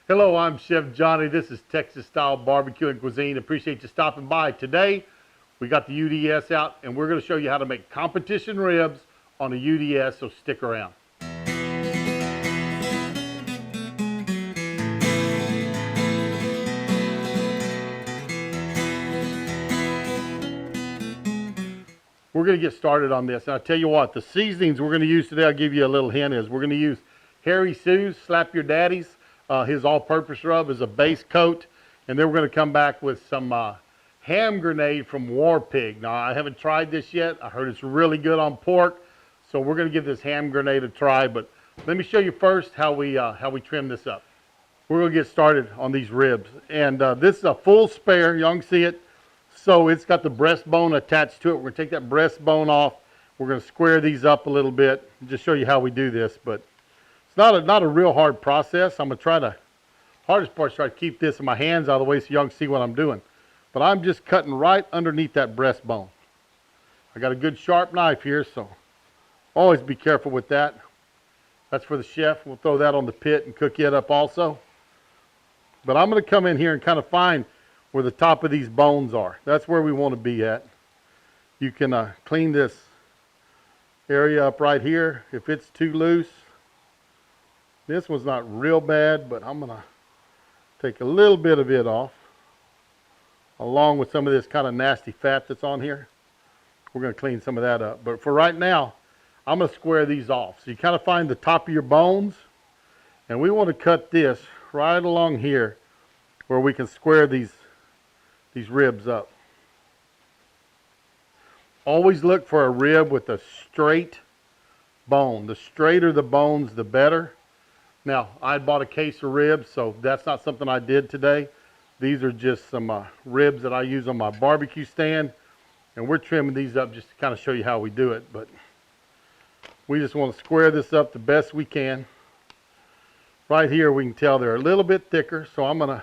Hello, I'm Chef Johnny. This is Texas Style Barbecue and Cuisine. Appreciate you stopping by. Today, we got the UDS out, and we're going to show you how to make competition ribs on a UDS, so stick around. We're going to get started on this. And I'll tell you what, the seasonings we're going to use today, I'll give you a little hint, is we're going to use Harry Sue's Slap Your Daddy's. His all-purpose rub is a base coat. And then we're going to come back with some ham grenade from War Pig. Now, I haven't tried this yet. I heard it's really good on pork. So we're going to give this ham grenade a try. But let me show you first how we trim this up. We're going to get started on these ribs. And this is a full spare. Y'all can see it. So it's got the breastbone attached to it. We're going to take that breastbone off. We're going to square these up a little bit. Just show you how we do this. But it's not a real hard process. I'm going to try to, hardest part is try to keep this in my hands out of the way so y'all can see what I'm doing. But I'm just cutting right underneath that breastbone. I got a good sharp knife here, so always be careful with that. That's for the chef. We'll throw that on the pit and cook it up also. But I'm going to come in here and kind of find where the top of these bones are. That's where we want to be at. You can clean this area up right here if it's too loose. This one's not real bad, but I'm going to take a little bit of it off along with some of this kind of nasty fat that's on here. We're going to clean some of that up. But for right now, I'm going to square these off. So you kind of find the top of your bones, and we want to cut this right along here where we can square these ribs up. Always look for a rib with a straight bone. The straighter the bones, the better. Now, I bought a case of ribs, so that's not something I did today. These are just some ribs that I use on my barbecue stand, and we're trimming these up just to kind of show you how we do it. But we just want to square this up the best we can. Right here, we can tell they're a little bit thicker, so I'm going to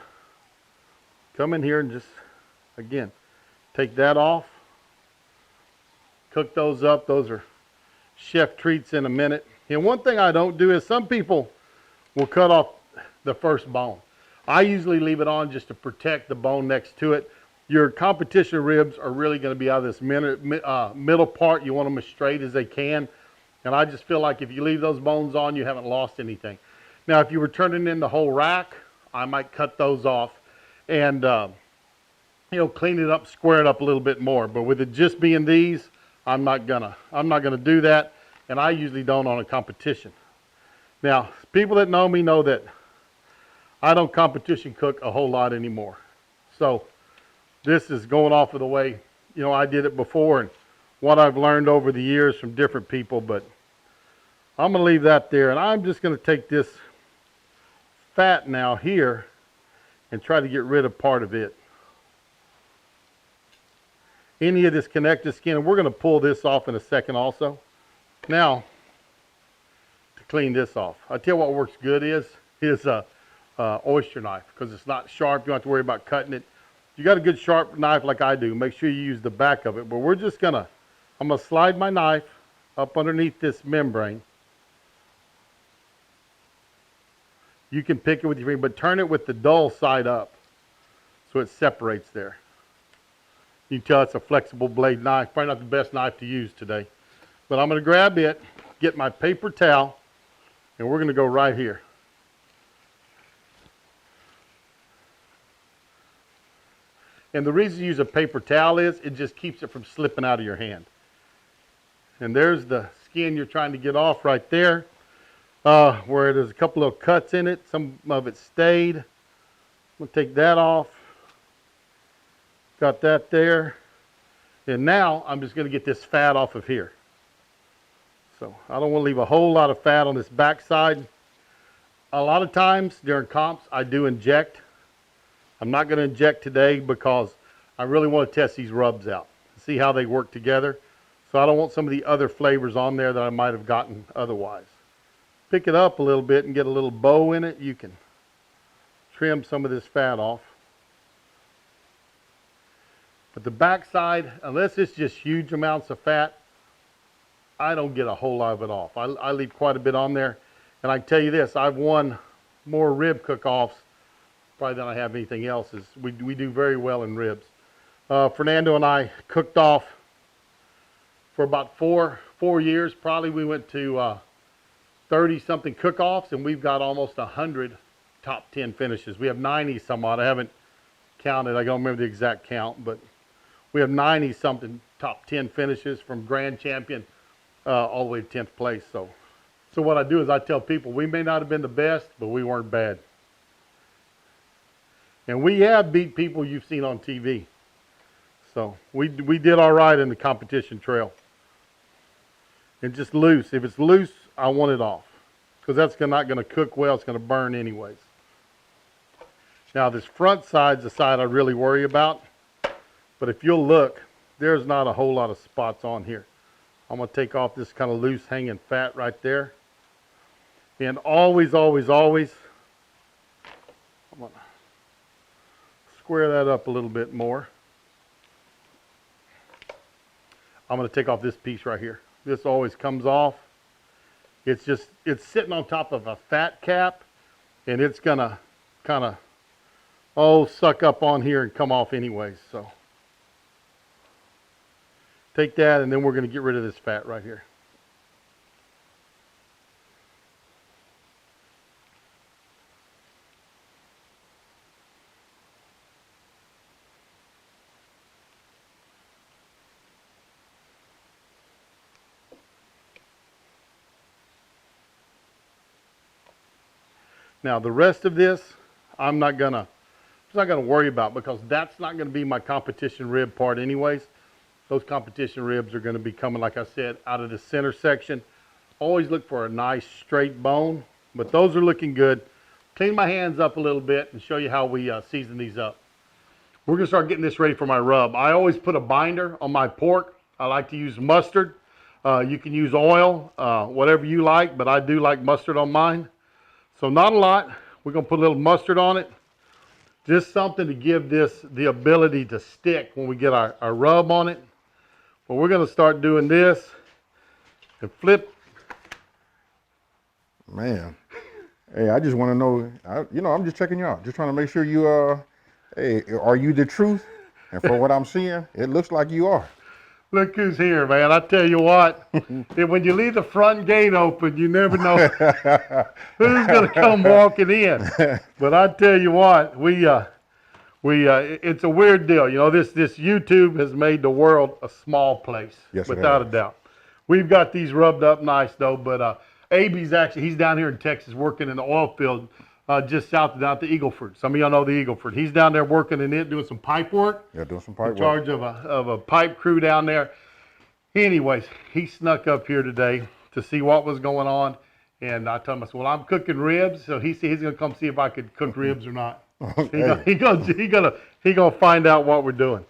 come in here and just, again, take that off. Cook those up. Those are chef treats in a minute. And one thing I don't do is some people will cut off the first bone. I usually leave it on just to protect the bone next to it. Your competition ribs are really going to be out of this middle part. You want them as straight as they can. And I just feel like if you leave those bones on, you haven't lost anything. Now, if you were turning in the whole rack, I might cut those off and clean it up, square it up a little bit more. But with it just being these, I'm not gonna do that, and I usually don't on a competition. Now, people that know me know that I don't competition cook a whole lot anymore. So this is going off of the way, I did it before and what I've learned over the years from different people. But I'm going to leave that there, and I'm just going to take this fat now here and try to get rid of part of it. Any of this connective skin, and we're going to pull this off in a second also. Now, to clean this off, I tell you what works good is a oyster knife, because it's not sharp. You don't have to worry about cutting it. If you got a good sharp knife like I do, make sure you use the back of it. But we're just I'm gonna slide my knife up underneath this membrane. You can pick it with your finger, but turn it with the dull side up so it separates there. You can tell it's a flexible blade knife. Probably not the best knife to use today. But I'm going to grab it, get my paper towel, and we're going to go right here. And the reason you use a paper towel is it just keeps it from slipping out of your hand. And there's the skin you're trying to get off right there, where there's a couple of cuts in it. Some of it stayed. I'm going to take that off. Got that there. And now I'm just going to get this fat off of here. So I don't want to leave a whole lot of fat on this back side. A lot of times during comps I do inject. I'm not going to inject today because I really want to test these rubs out, see how they work together. So I don't want some of the other flavors on there that I might have gotten otherwise. Pick it up a little bit and get a little bow in it. You can trim some of this fat off. But the back side, unless it's just huge amounts of fat, I don't get a whole lot of it off. I leave quite a bit on there. And I can tell you this, I've won more rib cook-offs probably than I have anything else. Is we do very well in ribs. Fernando and I cooked off for about four years. Probably we went to 30 something cook-offs, and we've got almost 100 top 10 finishes. We have 90 some odd. I haven't counted. I don't remember the exact count, but we have 90 something top 10 finishes from grand champion all the way to 10th place. So what I do is I tell people we may not have been the best, but we weren't bad. And we have beat people you've seen on TV. So we did all right in the competition trail. And just loose. If it's loose, I want it off, because that's not going to cook well. It's going to burn anyways. Now this front side's the side I really worry about. But if you'll look, there's not a whole lot of spots on here. I'm going to take off this kind of loose hanging fat right there. And always, always, always, I'm going to square that up a little bit more. I'm going to take off this piece right here. This always comes off. It's sitting on top of a fat cap, and it's going to kind of, suck up on here and come off anyways. So take that, and then we're going to get rid of this fat right here. Now the rest of this, I'm not gonna worry about, because that's not gonna be my competition rib part anyways. Those competition ribs are gonna be coming, like I said, out of the center section. Always look for a nice straight bone, but those are looking good. Clean my hands up a little bit and show you how we season these up. We're gonna start getting this ready for my rub. I always put a binder on my pork. I like to use mustard. You can use oil, whatever you like, but I do like mustard on mine. So not a lot. We're going to put a little mustard on it. Just something to give this the ability to stick when we get our rub on it. But we're going to start doing this and flip. Man, hey, I just want to know, I'm just checking you out. Just trying to make sure you, hey, are you the truth? And for what I'm seeing, it looks like you are. Look who's here, man. I tell you what, when you leave the front gate open, you never know who's going to come walking in. But I tell you what, it's a weird deal. You know, this YouTube has made the world a small place, yes, without a doubt. We've got these rubbed up nice, though, but AB's he's down here in Texas working in the oil field just south of down to Eagleford. Some of y'all know the Eagleford. He's down there working in it, doing some pipe work. Yeah, doing some pipe work. In charge of a pipe crew down there. Anyways, he snuck up here today to see what was going on, and I told him, I said, well, I'm cooking ribs, so he's going to come see if I could cook ribs or not. Hey. He gonna find out what we're doing.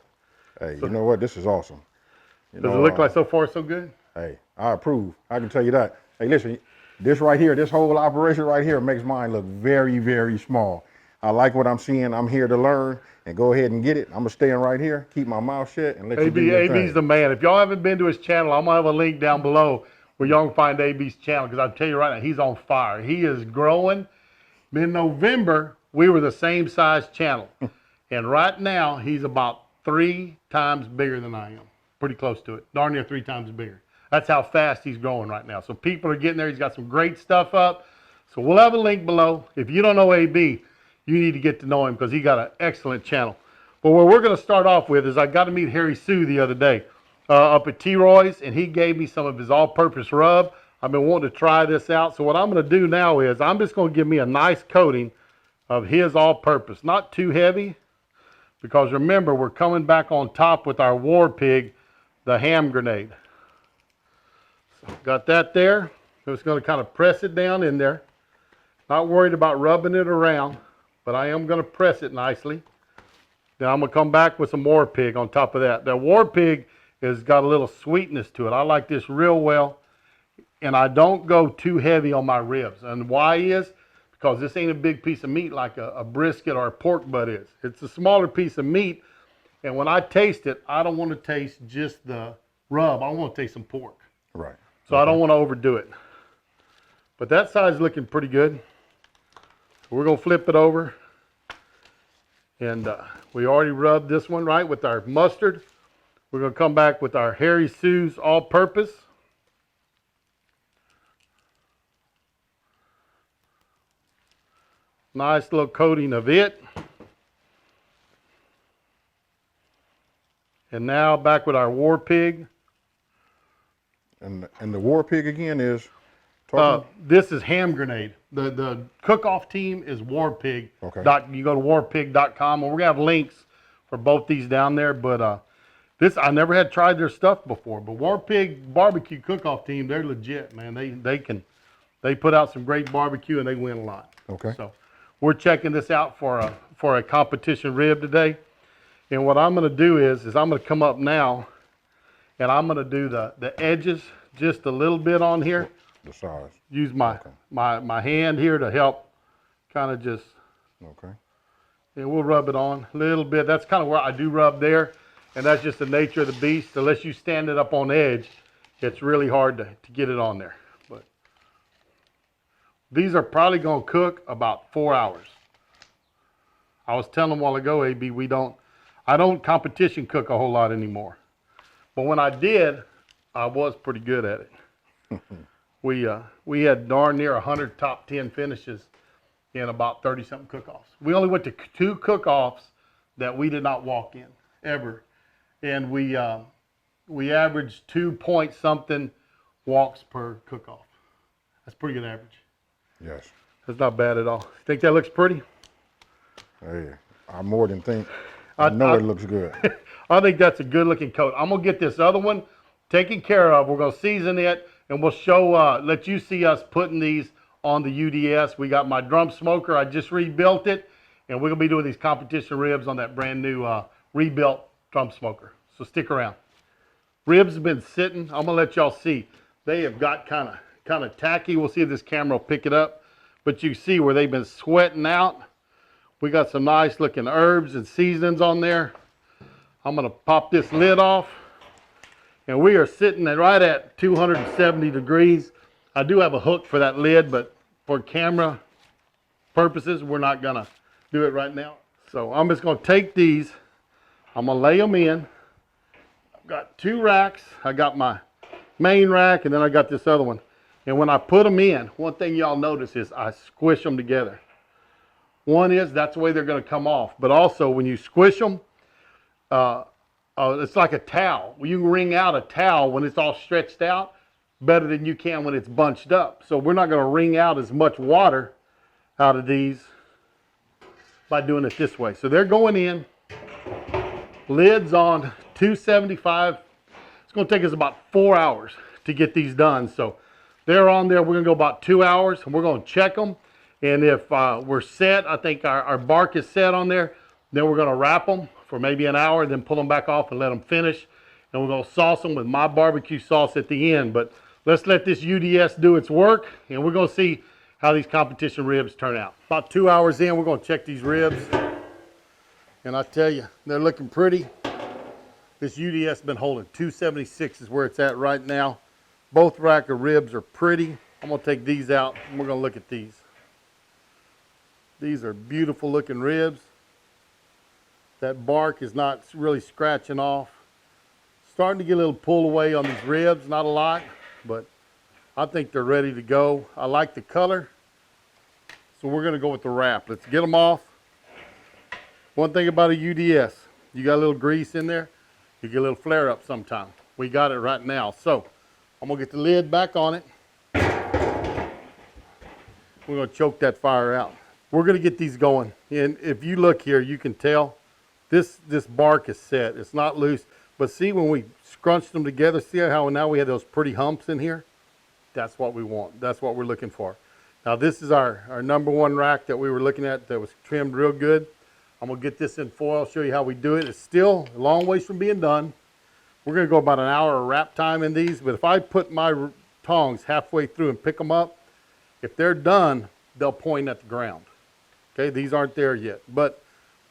Hey, so, you know what? This is awesome. Does it look like so far so good? Hey, I approve. I can tell you that. Hey, listen, this right here, this whole operation right here makes mine look very, very small. I like what I'm seeing. I'm here to learn, and go ahead and get it. I'm going to stay in right here, keep my mouth shut, and let you do your thing. AB's the man. If y'all haven't been to his channel, I'm going to have a link down below where y'all can find AB's channel, because I'll tell you right now, he's on fire. He is growing. In November, we were the same size channel. And right now, he's about 3 times bigger than I am. Pretty close to it. Darn near 3 times bigger. That's how fast he's growing right now. So people are getting there. He's got some great stuff up. So we'll have a link below. If you don't know AB, you need to get to know him, because he got an excellent channel. But what we're going to start off with is I got to meet Harry Sue the other day up at T-Roy's, and he gave me some of his all-purpose rub. I've been wanting to try this out. So what I'm going to do now is I'm just going to give me a nice coating of his all-purpose. Not too heavy, because remember, we're coming back on top with our War Pig, the ham grenade. So got that there. Just going to kind of press it down in there. Not worried about rubbing it around, but I am going to press it nicely. Then I'm going to come back with some War Pig on top of that. The War Pig has got a little sweetness to it. I like this real well, and I don't go too heavy on my ribs. And why is? Because this ain't a big piece of meat like a brisket or a pork butt is. It's a smaller piece of meat, and when I taste it, I don't want to taste just the rub. I want to taste some pork. Right. So I don't want to overdo it. But that side's looking pretty good. We're going to flip it over And we already rubbed this one right with our mustard. We're going to come back with our Harry Sue's all-purpose. Nice little coating of it. And now back with our War Pig. And the War Pig again is? This is Ham Grenade. The cook-off team is War Pig. Okay. You go to warpig.com, and we're gonna have links for both these down there. But this I never had tried their stuff before. But War Pig barbecue cook-off team, they're legit, man. They put out some great barbecue and they win a lot. Okay. So we're checking this out for a competition rib today. And what I'm gonna do is I'm gonna come up now, and I'm gonna do the edges just a little bit on here. The size. Use my hand here to help kind of just, Okay. and we'll rub it on a little bit. That's kind of where I do rub there, and that's just the nature of the beast. Unless you stand it up on edge, it's really hard to get it on there. But these are probably going to cook about 4 hours. I was telling them a while ago, AB, I don't competition cook a whole lot anymore. But when I did, I was pretty good at it. We had darn near 100 top 10 finishes in about 30-something cook-offs. We only went to 2 cook-offs that we did not walk in, ever. And we averaged 2-point-something walks per cook-off. That's pretty good average. Yes. That's not bad at all. Think that looks pretty? Hey, I more than think. I know it looks good. I think that's a good-looking coat. I'm going to get this other one taken care of. We're going to season it, and we'll show, let you see us putting these on the UDS. We got my drum smoker. I just rebuilt it, and we're going to be doing these competition ribs on that brand new rebuilt drum smoker. So stick around. Ribs have been sitting. I'm going to let y'all see. They have got kind of tacky. We'll see if this camera will pick it up. But you see where they've been sweating out. We got some nice looking herbs and seasonings on there. I'm going to pop this lid off. And we are sitting right at 270 degrees. I do have a hook for that lid, but for camera purposes, we're not going to do it right now. So I'm just going to take these. I'm going to lay them in. I've got 2 racks. I got my main rack, and then I got this other one. And when I put them in, one thing y'all notice is I squish them together. One is that's the way they're going to come off. But also when you squish them, it's like a towel. You can wring out a towel when it's all stretched out better than you can when it's bunched up. So we're not going to wring out as much water out of these by doing it this way. So they're going in, lids on 275. It's going to take us about 4 hours to get these done. So they're on there. We're going to go about 2 hours, and we're going to check them. And if we're set, I think our bark is set on there, then we're going to wrap them for maybe an hour, then pull them back off and let them finish. And we're going to sauce them with my barbecue sauce at the end. But let's let this UDS do its work, and we're going to see how these competition ribs turn out. About 2 hours in, we're going to check these ribs. And I tell you, they're looking pretty. This UDS has been holding 276 is where it's at right now. Both rack of ribs are pretty. I'm going to take these out, and we're going to look at these. These are beautiful looking ribs. That bark is not really scratching off. Starting to get a little pull away on these ribs, not a lot, but I think they're ready to go. I like the color, so we're gonna go with the wrap. Let's get them off. One thing about a UDS, you got a little grease in there, you get a little flare up sometime. We got it right now. So I'm gonna get the lid back on it. We're gonna choke that fire out. We're gonna get these going. And if you look here, you can tell this bark is set. It's not loose. But see when we scrunched them together, see how now we have those pretty humps in here? That's what we want. That's what we're looking for. Now this is our number 1 rack that we were looking at that was trimmed real good. I'm gonna get this in foil, show you how we do it. It's still a long ways from being done. We're gonna go about an hour of wrap time in these, but if I put my tongs halfway through and pick them up, if they're done, they'll point at the ground. Okay, these aren't there yet, but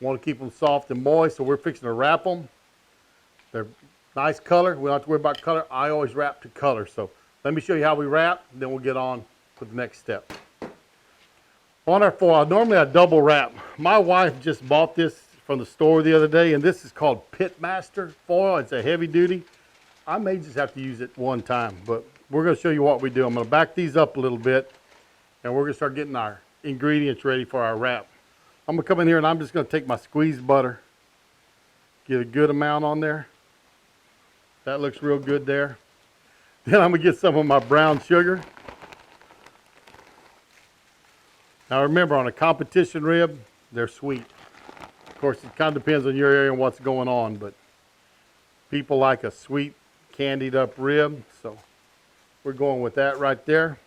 want to keep them soft and moist, so we're fixing to wrap them. They're nice color. We don't have to worry about color. I always wrap to color. So let me show you how we wrap, then we'll get on to the next step. On our foil, normally I double wrap. My wife just bought this from the store the other day, and this is called Pitmaster foil. It's a heavy duty. I may just have to use it one time, but we're going to show you what we do. I'm going to back these up a little bit, and we're going to start getting our ingredients ready for our wrap. I'm going to come in here, and I'm just going to take my squeezed butter, get a good amount on there. That looks real good there. Then I'm going to get some of my brown sugar. Now remember, on a competition rib, they're sweet. Of course, it kind of depends on your area and what's going on, but people like a sweet, candied up rib, so we're going with that right there.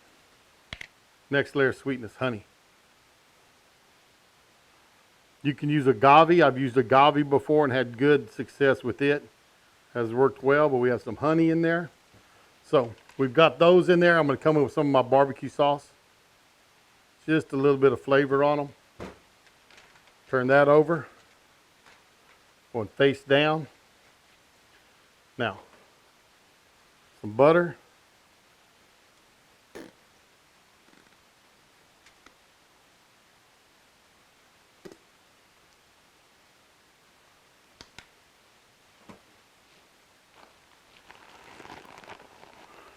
Next layer of sweetness, honey. You can use agave. I've used agave before and had good success with it. Has worked well, but we have some honey in there. So we've got those in there. I'm going to come in with some of my barbecue sauce. Just a little bit of flavor on them. Turn that over. Going face down. Now, some butter.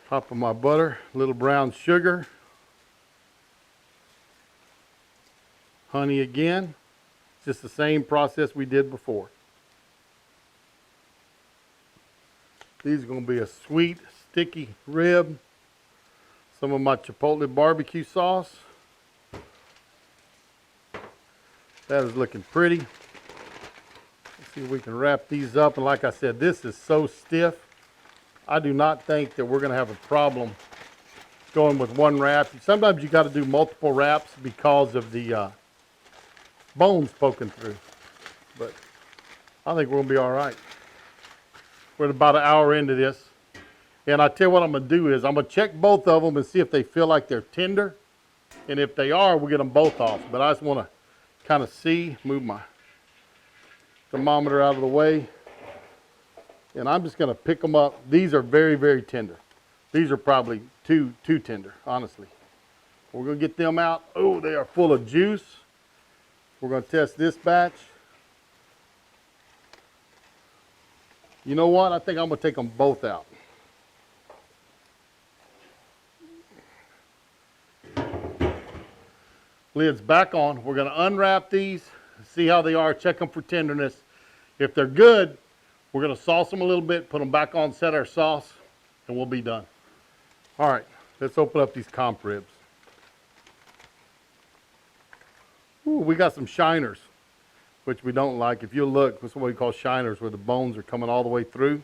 Top of my butter, a little brown sugar. Honey again, just the same process we did before. These are going to be a sweet, sticky rib. Some of my chipotle barbecue sauce. That is looking pretty. Let's see if we can wrap these up. And like I said, this is so stiff. I do not think that we're going to have a problem going with one wrap. Sometimes you got to do multiple wraps because of the bones poking through, but I think we're gonna be all right. We're about an hour into this, and I tell you what I'm gonna do is I'm gonna check both of them and see if they feel like they're tender, and if they are, we'll get them both off. But I just want to kind of see, move my thermometer out of the way, and I'm just gonna pick them up. These are very, very tender. These are probably too tender, honestly. We're gonna get them out. Oh, they are full of juice. We're going to test this batch. You know what? I think I'm going to take them both out. Lid's back on. We're going to unwrap these, see how they are, check them for tenderness. If they're good, we're going to sauce them a little bit, put them back on, set our sauce, and we'll be done. All right, let's open up these comp ribs. Ooh, we got some shiners, which we don't like. If you look, that's what we call shiners, where the bones are coming all the way through.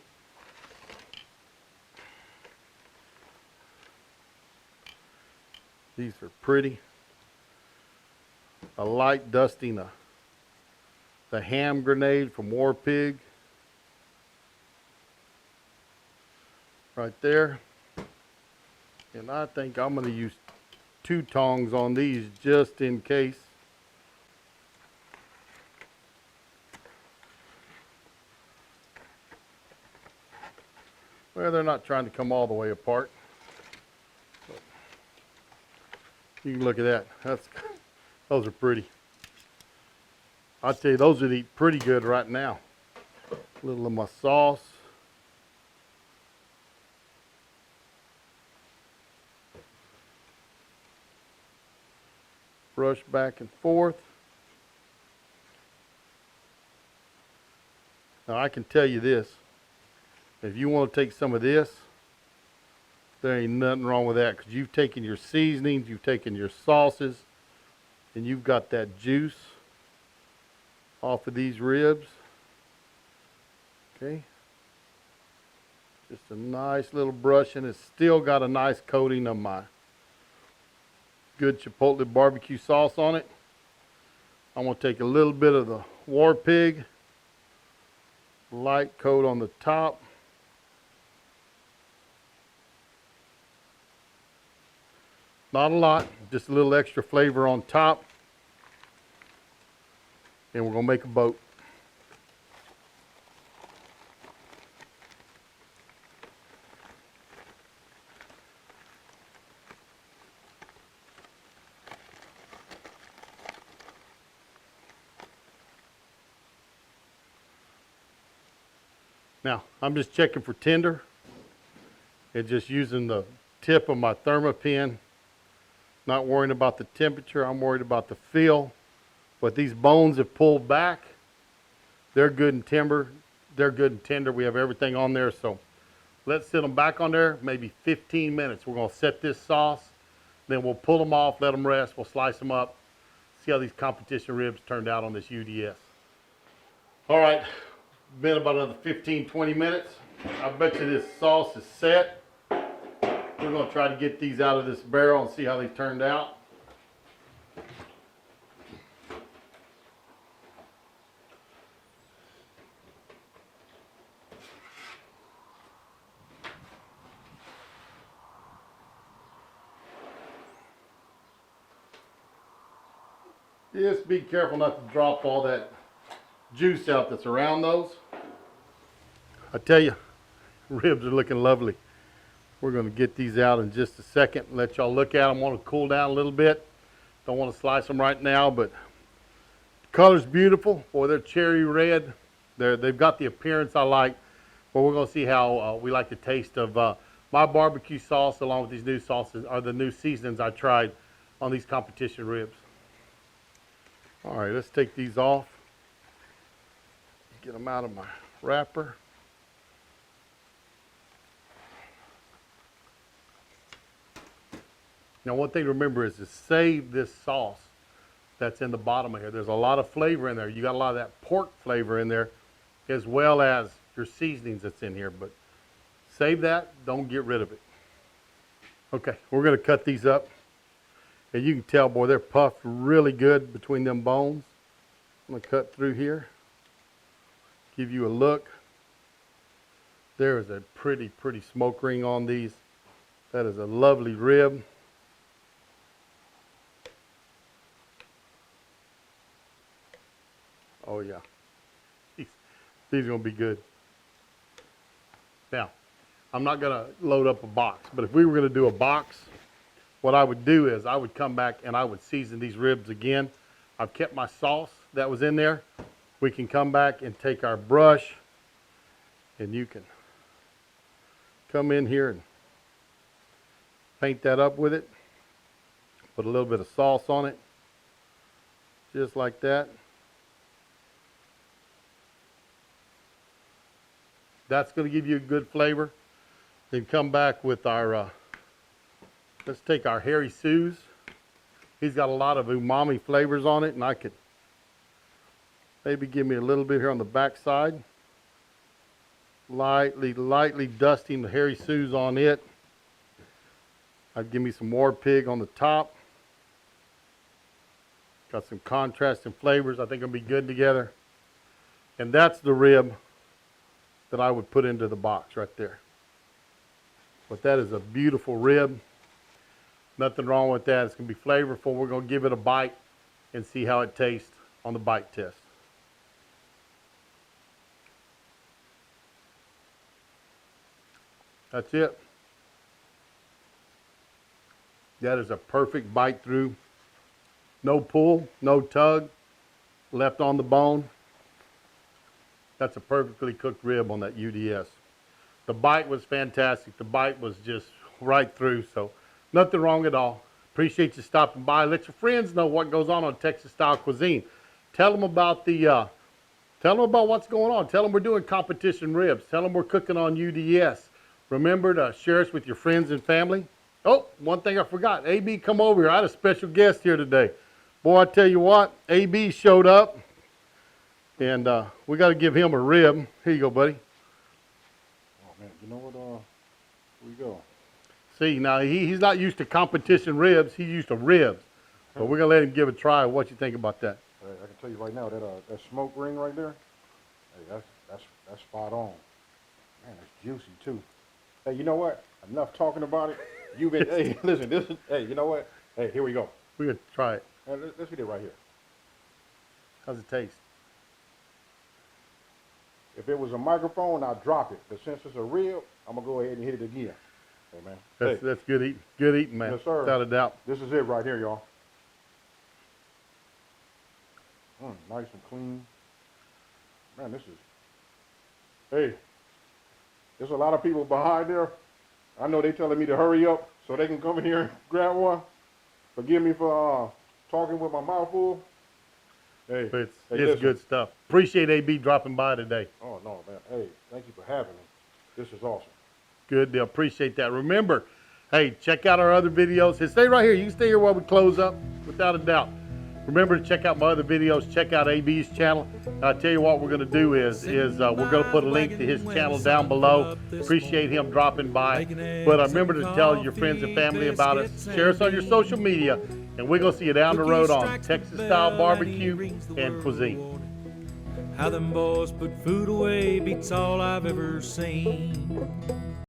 These are pretty. A light dusting of the ham grenade from War Pig. Right there. And I think I'm going to use 2 tongs on these just in case. Well, they're not trying to come all the way apart. But you can look at that. Those are pretty. I'll tell you, those would eat pretty good right now. A little of my sauce. Brush back and forth. Now I can tell you this. If you want to take some of this, there ain't nothing wrong with that, because you've taken your seasonings, you've taken your sauces, and you've got that juice off of these ribs. Okay. Just a nice little brush, and it's still got a nice coating of my good chipotle barbecue sauce on it. I'm going to take a little bit of the War Pig, light coat on the top. Not a lot, just a little extra flavor on top. And we're going to make a boat. Now, I'm just checking for tender and just using the tip of my thermopin. Not worrying about the temperature, I'm worried about the feel. But these bones have pulled back. They're good and timber. They're good and tender. We have everything on there, so let's sit them back on there, maybe 15 minutes. We're gonna set this sauce, then we'll pull them off, let them rest, we'll slice them up, see how these competition ribs turned out on this UDS. All right, been about another 15, 20 minutes. I bet you this sauce is set. We're gonna try to get these out of this barrel and see how they turned out. Just be careful not to drop all that juice out that's around those. I tell you, ribs are looking lovely. We're going to get these out in just a second and let y'all look at them. Want to cool down a little bit. Don't want to slice them right now, but the color's beautiful. Boy, they're cherry red. They've got the appearance I like. But we're going to see how we like the taste of my barbecue sauce along with these new sauces, or the new seasonings I tried on these competition ribs. All right, let's take these off. Get them out of my wrapper. Now, one thing to remember is to save this sauce that's in the bottom of here. There's a lot of flavor in there. You got a lot of that pork flavor in there, as well as your seasonings that's in here. But save that. Don't get rid of it. Okay, we're going to cut these up. And you can tell, boy, they're puffed really good between them bones. I'm going to cut through here. Give you a look. There is a pretty smoke ring on these. That is a lovely rib. Oh yeah, these are going to be good. Now, I'm not going to load up a box, but if we were going to do a box, what I would do is I would come back and I would season these ribs again. I've kept my sauce that was in there. We can come back and take our brush, and you can come in here and paint that up with it. Put a little bit of sauce on it, just like that. That's going to give you a good flavor. Then come back with our, let's take our Harry Sue's. He's got a lot of umami flavors on it, and I could maybe give me a little bit here on the back side. Lightly dusting the Harry Sue's on it. I'd give me some War Pig on the top. Got some contrast and flavors. I think it'll be good together. And that's the rib that I would put into the box right there. But that is a beautiful rib. Nothing wrong with that. It's going to be flavorful. We're going to give it a bite and see how it tastes on the bite test. That's it. That is a perfect bite through. No pull, no tug, left on the bone. That's a perfectly cooked rib on that UDS. The bite was fantastic. The bite was just right through, so nothing wrong at all. Appreciate you stopping by. Let your friends know what goes on Texas Style Cuisine. Tell them about what's going on. Tell them we're doing competition ribs. Tell them we're cooking on UDS. Remember to share us with your friends and family. Oh, one thing I forgot. AB, come over here. I had a special guest here today. Boy, I tell you what, AB showed up. And we got to give him a rib. Here you go, buddy. Oh, man, you know what? Here we go. See, now he's not used to competition ribs. He's used to ribs. But we're going to let him give it a try. What you think about that? Hey, I can tell you right now, that smoke ring right there, hey, that's spot on. Man, it's juicy, too. Hey, you know what? Enough talking about it. You've been, hey, listen, hey, you know what? Hey, here we go. We're going to try it. Hey, let's get it right here. How's it taste? If it was a microphone, I'd drop it. But since it's a rib, I'm going to go ahead and hit it again. Hey, man. That's good eating. Good eating, man. Yes, sir. Without a doubt. This is it right here, y'all. Nice and clean. Man, this is, hey, There's a lot of people behind there. I know they telling me to hurry up so they can come in here and grab one. Forgive me for talking with my mouth full. Hey, It's listen. good stuff. Appreciate AB dropping by today. Oh, no, man. Hey, thank you for having me. This is awesome. Good deal. Appreciate that. Remember, hey, check out our other videos. Hey, stay right here. You can stay here while we close up, without a doubt. Remember to check out my other videos. Check out AB's channel. I'll tell you what we're going to do is we're going to put a link to his channel down below. Appreciate him dropping by. But remember to tell your friends and family about us. Share us on your social media. And we're going to see you down the road on Texas-style barbecue and cuisine. How them boys put food away beats all I've ever seen.